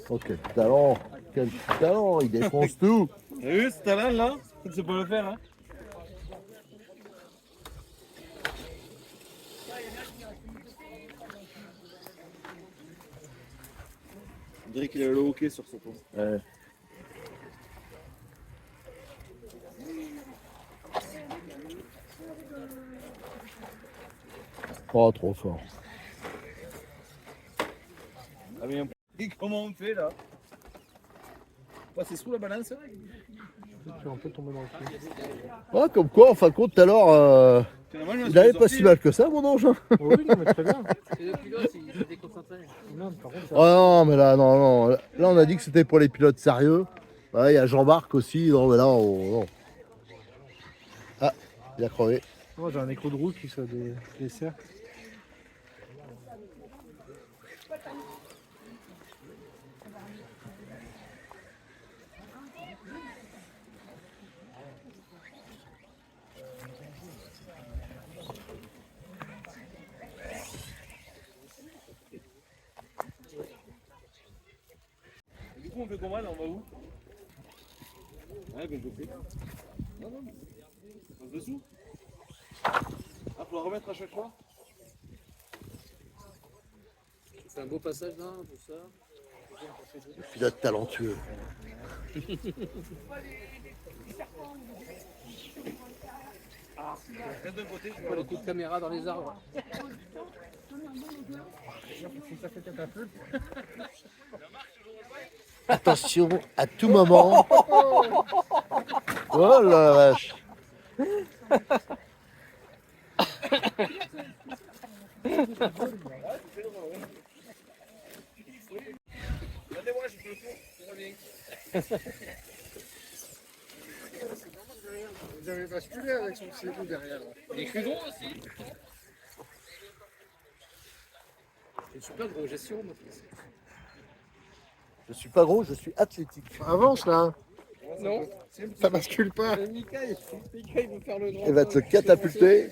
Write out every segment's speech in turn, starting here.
Oh, quel talent, il défonce tout. T'as vu ce talent là? Tu sais pas le faire, hein? On dirait qu'il a le hockey sur son pont. Ouais. Oh, trop fort. Ah mais et comment on fait là? C'est sous la balance là? Tu vas un peu tomber dans le pied. Ouais, comme quoi, en fin de compte, tout à l'heure, il avait pas si mal que ça, mon ange. Oh oui, non, mais très bien. C'est le pilote, il s'est déconcentré. Non, par contre, Oh non, mais là, non, non. Là, on a dit que c'était pour les pilotes sérieux. Ouais, il y a Jean-Marc aussi. Non, mais là, non. Ah, il a crevé. moi j'ai un écho de roue qui se dessert. Du coup on fait comment là? On va où? Ouais ben je fais. Non non mais on se dessous. Ah faut la remettre à chaque fois? C'est un beau passage là, tout ça. Pilote talentueux. Reste d'un côté, je Pas les coups de caméra dans les arbres. Attention, à tout moment. Oh la vache. regardez-moi, je fais le tour, tout va bien. Vous avez basculé avec son CV derrière. Les crudons aussi. C'est super gros gestion, mon fils. Je suis pas gros, je suis athlétique. Avance là. Non, Ça bascule pas. Mika, il veut faire le grand. Il va te catapulter.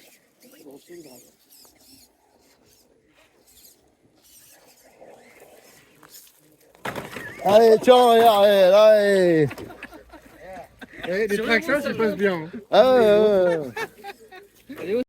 Allez, tiens, regarde, allez. Eh, les tractions, ça passe bien. Ah ouais, ouais. Allez, au-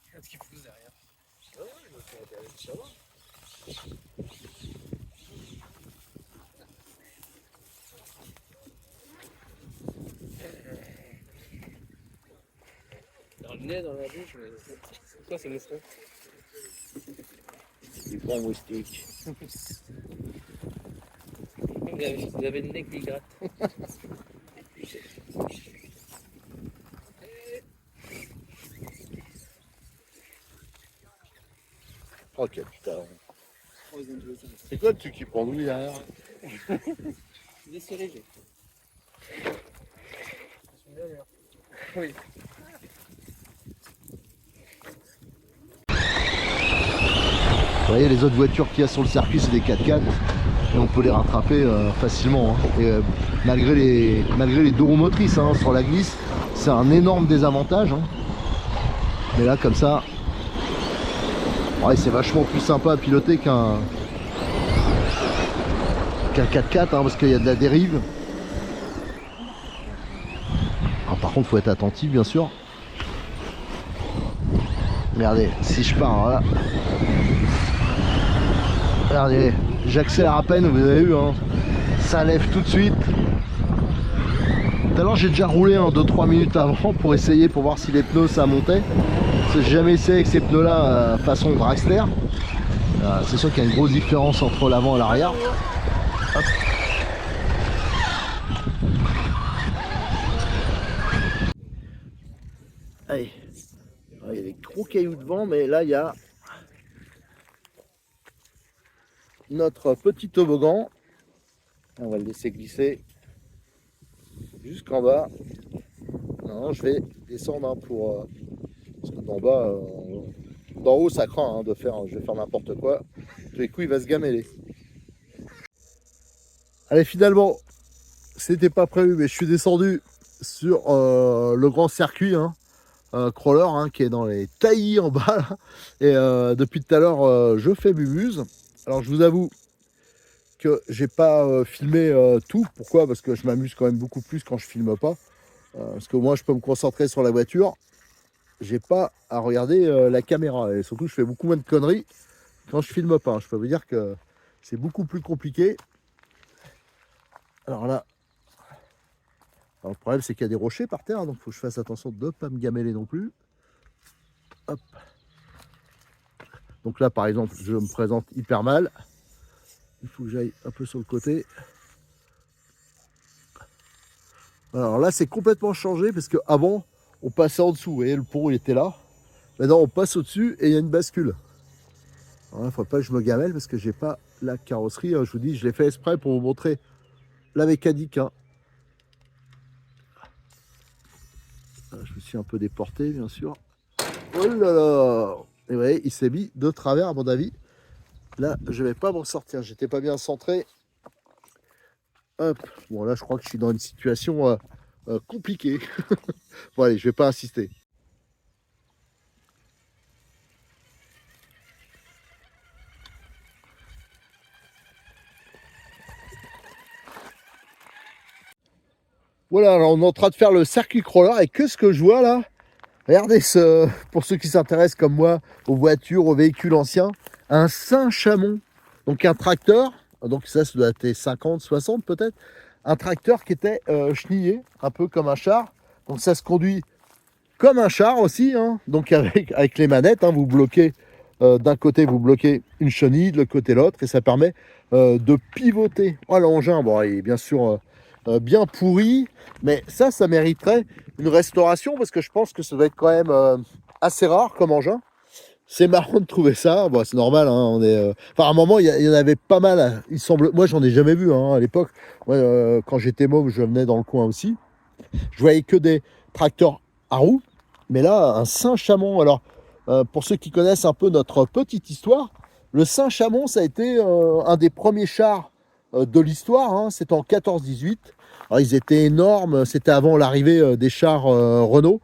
Regarde ce qu'il pousse derrière. Dans le nez, dans la bouche, mais c'est quoi ces moucherons? Du bon moustique. Vous avez le nez qui gratte. Oh, quel putain. C'est quoi le truc qui prend lui derrière? Des cerisiers. Oui. Vous voyez, les autres voitures qu'il y a sur le circuit, c'est des 4x4. Et on peut les rattraper facilement. Hein. Et malgré les deux roues motrices hein, sur la glisse, c'est un énorme désavantage. Hein. Mais là, comme ça, ouais, c'est vachement plus sympa à piloter qu'un 4x4 hein, parce qu'il y a de la dérive. Alors, par contre, faut être attentif, bien sûr. Regardez, si je pars, voilà. Regardez, j'accélère à peine, vous avez vu, hein, ça lève tout de suite. Tout à l'heure j'ai déjà roulé 2-3 minutes avant pour essayer, pour voir si les pneus ça montait. Parce que j'ai jamais essayé avec ces pneus là façon dragster. C'est sûr qu'il y a une grosse différence entre l'avant et l'arrière. Hop. Allez, il y a des gros cailloux devant, mais là il y a notre petit toboggan. On va le laisser glisser jusqu'en bas. Non, je vais descendre hein, pour parce que d'en bas d'en haut, ça craint hein, de faire, je vais faire n'importe quoi. Tous les coups, il va se gameler. Allez, finalement, c'était pas prévu, mais je suis descendu sur le grand circuit hein, crawler hein, qui est dans les taillis en bas. Là. Et depuis tout à l'heure, je fais bumuse. Alors, je vous avoue que j'ai pas filmé tout. Pourquoi? Parce que je m'amuse quand même beaucoup plus quand je filme pas. Parce qu'au moins, je peux me concentrer sur la voiture. J'ai pas à regarder la caméra. Et surtout, je fais beaucoup moins de conneries quand je filme pas. Je peux vous dire que c'est beaucoup plus compliqué. Alors là, alors le problème c'est qu'il y a des rochers par terre, donc il faut que je fasse attention de ne pas me gameler non plus. Hop. Donc là par exemple, je me présente hyper mal. Il faut que j'aille un peu sur le côté. Alors là c'est complètement changé parce qu'avant on passait en dessous. Vous voyez le pont il était là. Maintenant on passe au-dessus et il y a une bascule. Alors là, il ne faut pas que je me gamelle parce que j'ai pas la carrosserie. Je vous dis, je l'ai fait exprès pour vous montrer la mécanique. Hein. Je me suis un peu déporté, bien sûr. Oh là là! Et vous voyez, il s'est mis de travers, à mon avis. Là, je ne vais pas m'en sortir. J'étais pas bien centré. Hop. Bon, là, je crois que je suis dans une situation compliquée. Bon, allez, je ne vais pas insister. Voilà, alors on est en train de faire le circuit crawler et que ce que je vois là, regardez ce, pour ceux qui s'intéressent comme moi aux voitures, aux véhicules anciens, un Saint-Chamond, donc un tracteur, donc ça doit être 50, 60 peut-être, un tracteur qui était chenillé, un peu comme un char, donc ça se conduit comme un char aussi, hein, donc avec les manettes, hein, vous bloquez, d'un côté vous bloquez une chenille, de l'autre côté l'autre, et ça permet de pivoter. Oh l'engin, bon il est bien sûr... bien pourri, mais ça mériterait une restauration parce que je pense que ça doit être quand même assez rare comme engin. C'est marrant de trouver ça, bon, c'est normal, hein, on est, enfin, à un moment il y en avait pas mal, il semble, moi j'en ai jamais vu hein, à l'époque, quand j'étais môme je venais dans le coin aussi, je voyais que des tracteurs à roues, mais là un Saint-Chamond, alors pour ceux qui connaissent un peu notre petite histoire, le Saint-Chamond ça a été un des premiers chars de l'histoire, hein, c'était en 14-18. Alors, ils étaient énormes, c'était avant l'arrivée des chars Renault.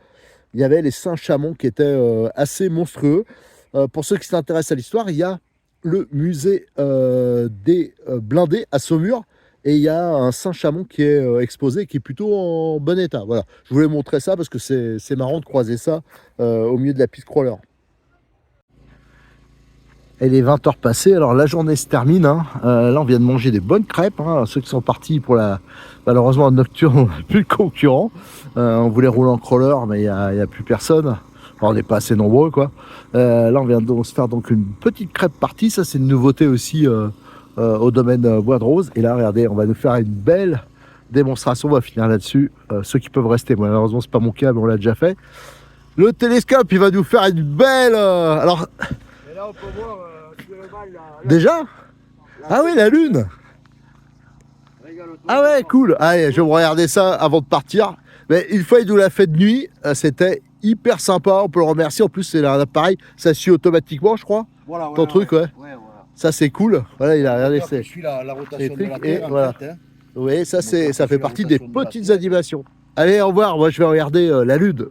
Il y avait les Saint-Chamond qui étaient assez monstrueux. Pour ceux qui s'intéressent à l'histoire, il y a le musée des blindés à Saumur et il y a un Saint-Chamond qui est exposé, qui est plutôt en bon état. Voilà, je voulais montrer ça parce que c'est marrant de croiser ça au milieu de la piste crawler. Elle est 20h passées, alors la journée se termine. Hein. Là, on vient de manger des bonnes crêpes. Hein. Ceux qui sont partis pour la, malheureusement, en nocturne, on n'a plus de concurrents. On voulait rouler en crawler, mais il n'y a plus personne. Alors, on n'est pas assez nombreux, quoi. Là, on vient de se faire donc une petite crêpe partie. Ça, c'est une nouveauté aussi au domaine Bois de Rose. Et là, regardez, on va nous faire une belle démonstration. On va finir là-dessus. Ceux qui peuvent rester, malheureusement, c'est pas mon cas, mais on l'a déjà fait. Le télescope, il va nous faire une belle... alors... Et là, on peut voir Déjà? Ah oui, la lune. Ah ouais, cool. Allez, je vais regarder ça avant de partir. Mais une fois, il nous l'a fait de nuit. C'était hyper sympa. On peut le remercier. En plus, c'est un appareil. Ça suit automatiquement, je crois. Voilà, ton truc, ouais. Voilà. Ça, c'est cool. Voilà, il a regardé. Je suis la rotation de la et Terre, voilà. en fait, hein. Oui, ça, Donc, ça fait la partie des rotation de la petites Terre. animations. Allez, au revoir. Moi, je vais regarder la lune.